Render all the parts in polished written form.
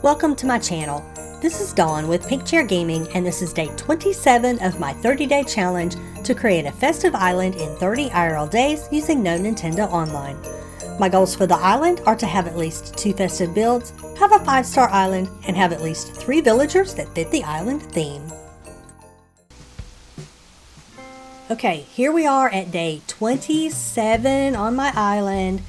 Welcome to my channel. This is Dawn with Pink Chair Gaming, and this is day 27 of my 30-day challenge to create a festive island in 30 IRL days using no Nintendo Online. My goals for the island are to have at least 2 festive builds, have a 5-star island, and have at least 3 villagers that fit the island theme. Okay, here we are at day 27 on my island,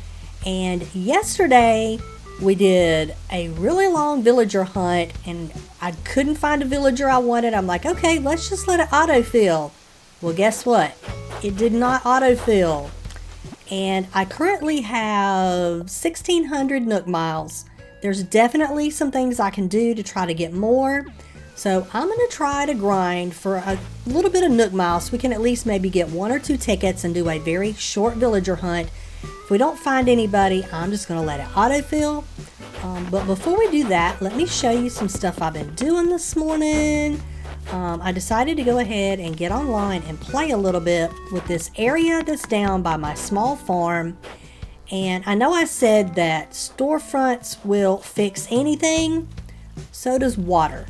and yesterday we did a really long villager hunt and I couldn't find a villager I wanted. I'm like, okay, let's just let it autofill. Well, guess what? It did not autofill. And I currently have 1,600 Nook miles. There's definitely some things I can do to try to get more. So I'm going to try to grind for a little bit of Nook miles so we can at least maybe get 1 or 2 tickets and do a very short villager hunt. If we don't find anybody, I'm just going to let it autofill. But before we do that, let me show you some stuff I've been doing this morning. I decided to go ahead and get online and play a little bit with this area that's down by my small farm. And I know I said that storefronts will fix anything, so does water.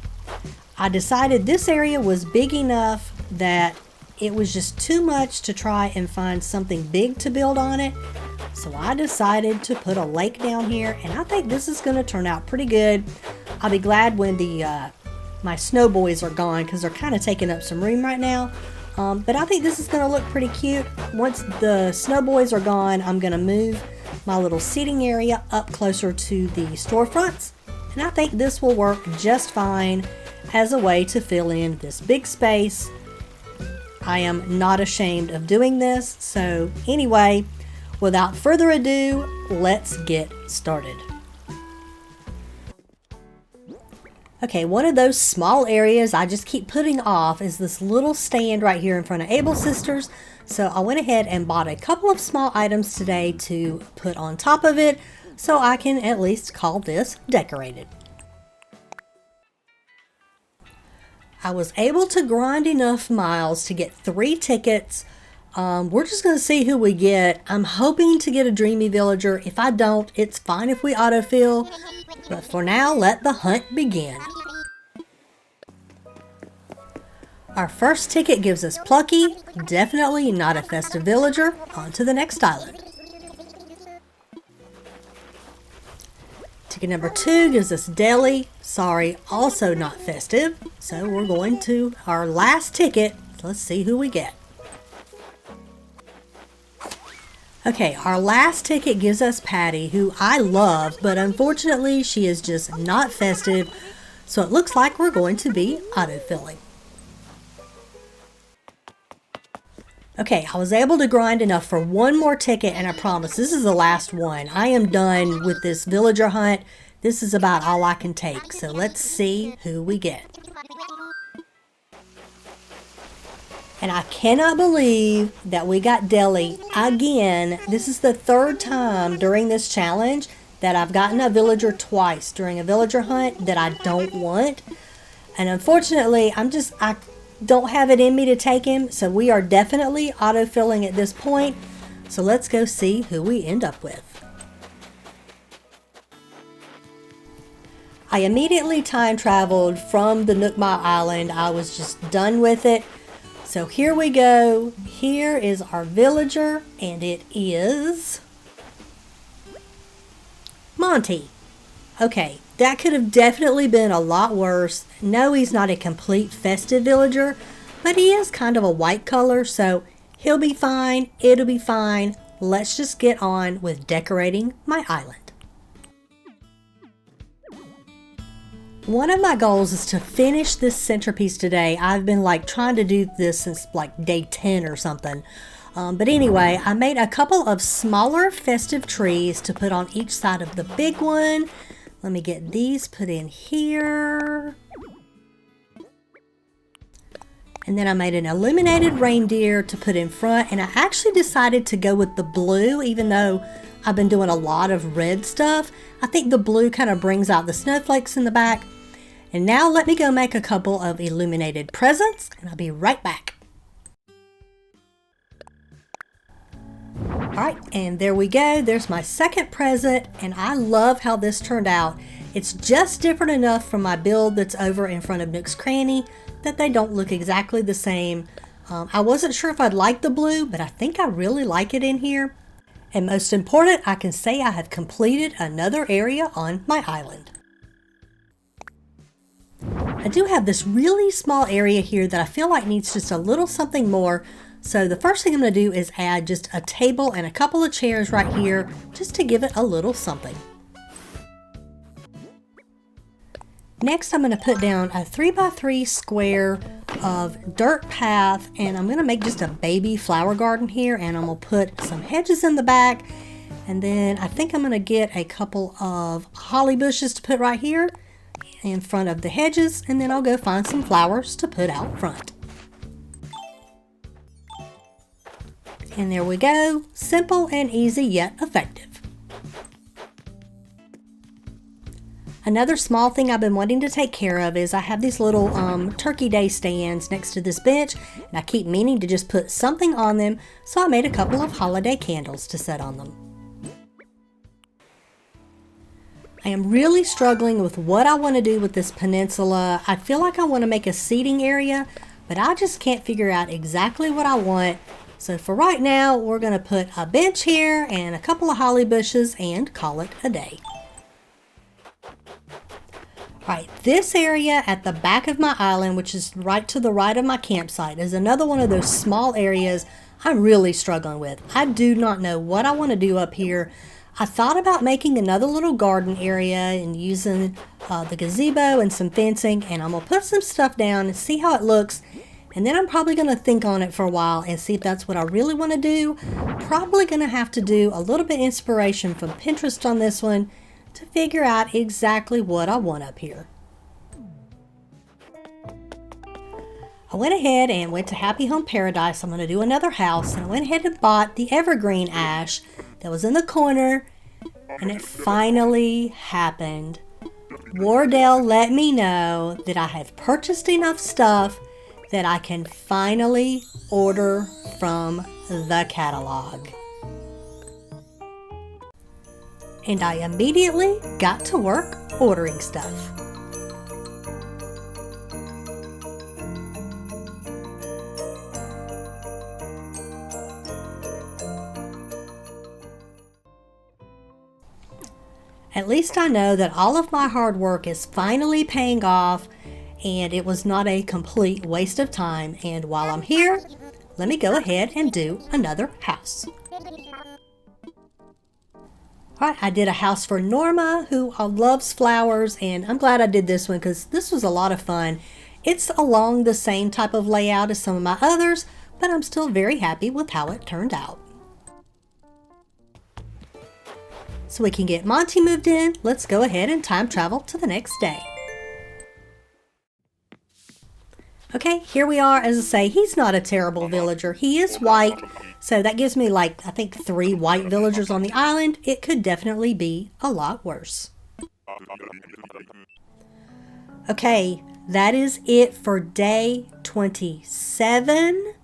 I decided this area was big enough that it was just too much to try and find something big to build on it. So I decided to put a lake down here, and I think this is going to turn out pretty good. I'll be glad when my snow boys are gone because they're kind of taking up some room right now. But I think this is going to look pretty cute. Once the snow boys are gone, I'm going to move my little seating area up closer to the storefronts. And I think this will work just fine as a way to fill in this big space. I am not ashamed of doing this. So anyway, without further ado, let's get started. Okay, one of those small areas I just keep putting off is this little stand right here in front of Able Sisters. So I went ahead and bought a couple of small items today to put on top of it so I can at least call this decorated. I was able to grind enough miles to get 3 tickets. We're just going to see who we get. I'm hoping to get a dreamy villager. If I don't, it's fine if we autofill. But for now, let the hunt begin. Our first ticket gives us Plucky. Definitely not a festive villager. On to the next island. Ticket number 2 gives us Deli. Sorry, also not festive. So we're going to our last ticket. Let's see who we get. Okay, our last ticket gives us Patty, who I love, but unfortunately she is just not festive. So it looks like we're going to be autofilling. Okay, I was able to grind enough for 1 more ticket, and I promise this is the last one. I am done with this villager hunt. This is about all I can take. So let's see who we get. And I cannot believe that we got Deli again. This is the 3rd time during this challenge that I've gotten a villager twice during a villager hunt that I don't want. And unfortunately, I don't have it in me to take him. So we are definitely autofilling at this point. So let's go see who we end up with. I immediately time traveled from the Nook Mile Island. I was just done with it. So here we go. Here is our villager, and it is Monty. Okay, that could have definitely been a lot worse. No, he's not a complete festive villager, but he is kind of a white color, so he'll be fine. It'll be fine. Let's just get on with decorating my island. One of my goals is to finish this centerpiece today. I've been trying to do this since day 10 or something. But anyway, I made a couple of smaller festive trees to put on each side of the big one. Let me get these put in here. And then I made an illuminated reindeer to put in front. And I actually decided to go with the blue, even though I've been doing a lot of red stuff. I think the blue kind of brings out the snowflakes in the back. And now let me go make a couple of illuminated presents, and I'll be right back. Alright, and there we go. There's my second present, and I love how this turned out. It's just different enough from my build that's over in front of Nook's Cranny that they don't look exactly the same. I wasn't sure if I'd like the blue, but I think I really like it in here. And most important, I can say I have completed another area on my island. I do have this really small area here that I feel like needs just a little something more. So the first thing I'm going to do is add just a table and a couple of chairs right here just to give it a little something. Next, I'm going to put down a 3x3 square of dirt path, and I'm going to make just a baby flower garden here, and I'm going to put some hedges in the back, and then I think I'm going to get a couple of holly bushes to put right here in front of the hedges, and then I'll go find some flowers to put out front. And there we go. Simple and easy, yet effective. Another small thing I've been wanting to take care of is I have these little turkey day stands next to this bench, and I keep meaning to just put something on them, so I made a couple of holiday candles to set on them. I am really struggling with what I want to do with this peninsula. I feel like I want to make a seating area, but I just can't figure out exactly what I want. So for right now, we're going to put a bench here and a couple of holly bushes and call it a day. Alright, this area at the back of my island, which is right to the right of my campsite, is another one of those small areas I'm really struggling with. I do not know what I want to do up here. I thought about making another little garden area and using the gazebo and some fencing, and I'm going to put some stuff down and see how it looks, and then I'm probably going to think on it for a while and see if that's what I really want to do. Probably going to have to do a little bit of inspiration from Pinterest on this one to figure out exactly what I want up here. I went ahead and went to Happy Home Paradise. I'm going to do another house, and I went ahead and bought the evergreen ash that was in the corner, and it finally happened. Wardell let me know that I have purchased enough stuff that I can finally order from the catalog. And I immediately got to work ordering stuff. At least I know that all of my hard work is finally paying off, and it was not a complete waste of time. And while I'm here, let me go ahead and do another house. Alright, I did a house for Norma, who loves flowers, and I'm glad I did this one because this was a lot of fun. It's along the same type of layout as some of my others, but I'm still very happy with how it turned out. So we can get Monty moved in, let's go ahead and time travel to the next day. Okay, here we are. As I say, he's not a terrible villager. He is white, so that gives me like, I think 3 white villagers on the island. It could definitely be a lot worse. Okay, that is it for day 27.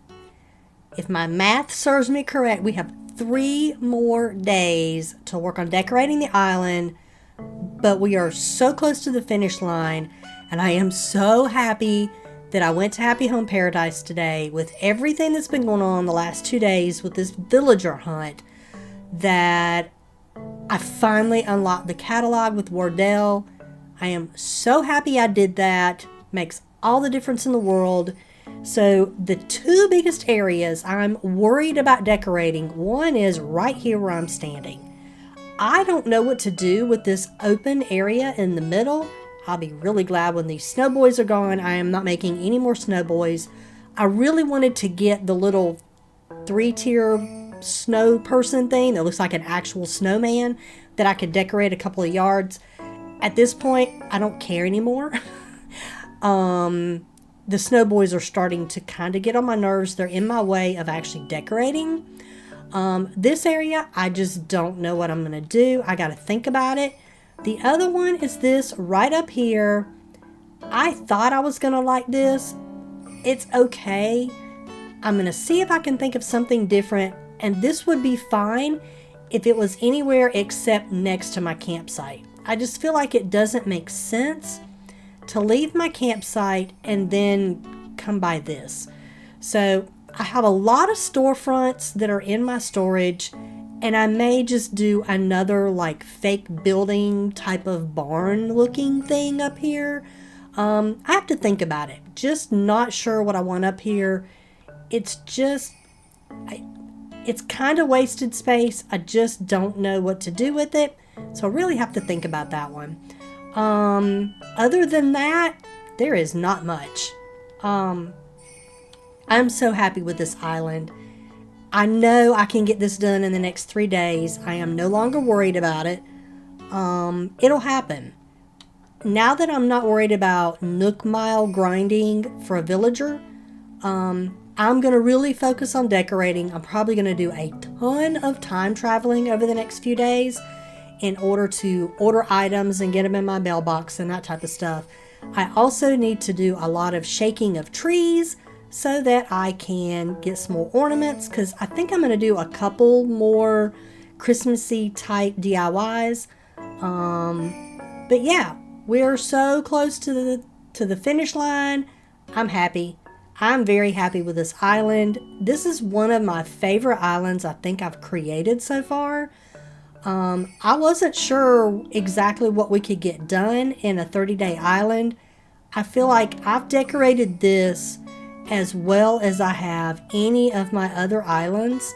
If my math serves me correct, we have 3 more days to work on decorating the island, but we are so close to the finish line, and I am so happy that I went to Happy Home Paradise today with everything that's been going on the last 2 days with this villager hunt, that I finally unlocked the catalog with Wardell. I am so happy I did that. Makes all the difference in the world. So the 2 biggest areas I'm worried about decorating, one is right here where I'm standing. I don't know what to do with this open area in the middle. I'll be really glad when these snow boys are gone. I am not making any more snow boys. I really wanted to get the little 3-tier snow person thing that looks like an actual snowman that I could decorate a couple of yards. At this point, I don't care anymore. The snow boys are starting to kind of get on my nerves. They're in my way of actually decorating. This area, I just don't know what I'm going to do. I got to think about it. The other one is this right up here. I thought I was going to like this. It's okay. I'm going to see if I can think of something different. And this would be fine if it was anywhere except next to my campsite. I just feel like it doesn't make sense to leave my campsite and then come by this. So I have a lot of storefronts that are in my storage, and I may just do another like fake building type of barn looking thing up here. I have to think about it. Just not sure what I want up here. It's just, it's kind of wasted space. I just don't know what to do with it. So I really have to think about that one. Other than that, there is not much. I'm so happy with this island. I know I can get this done in the next 3 days. I am no longer worried about it. It'll happen. Now that I'm not worried about Nook Mile grinding for a villager, I'm going to really focus on decorating. I'm probably going to do a ton of time traveling over the next few days in order to order items and get them in my mailbox and that type of stuff. I also need to do a lot of shaking of trees so that I can get some more ornaments, because I think I'm going to do a couple more Christmassy type DIYs. But yeah, we're so close to the finish line. I'm happy. I'm very happy with this island. This is one of my favorite islands I think I've created so far. I wasn't sure exactly what we could get done in a 30-day island. I feel like I've decorated this as well as I have any of my other islands,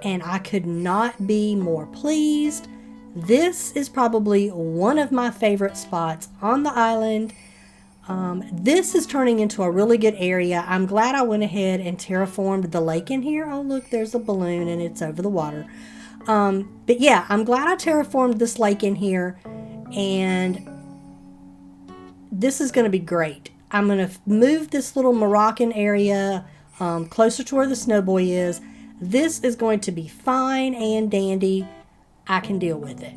and I could not be more pleased. This is probably one of my favorite spots on the island. This is turning into a really good area. I'm glad I went ahead and terraformed the lake in here. Oh, look, there's a balloon and it's over the water. But yeah, I'm glad I terraformed this lake in here, and this is going to be great. I'm going to move this little Moroccan area closer to where the snowboy is. This is going to be fine and dandy. I can deal with it.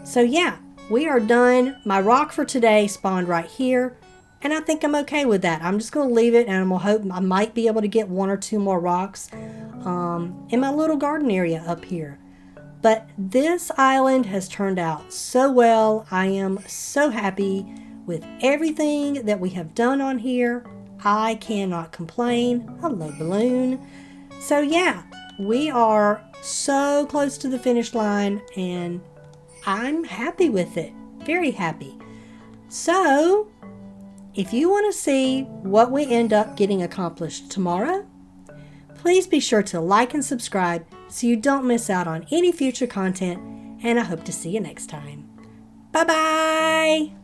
So yeah, we are done. My rock for today spawned right here, and I think I'm okay with that. I'm just going to leave it, and I'm going to hope I might be able to get 1 or 2 more rocks in my little garden area up here. But this island has turned out so well. I am so happy with everything that we have done on here. I cannot complain. Hello, balloon. So yeah, we are so close to the finish line, and I'm happy with it. Very happy. So if you want to see what we end up getting accomplished tomorrow, please be sure to like and subscribe so you don't miss out on any future content, and I hope to see you next time. Bye-bye!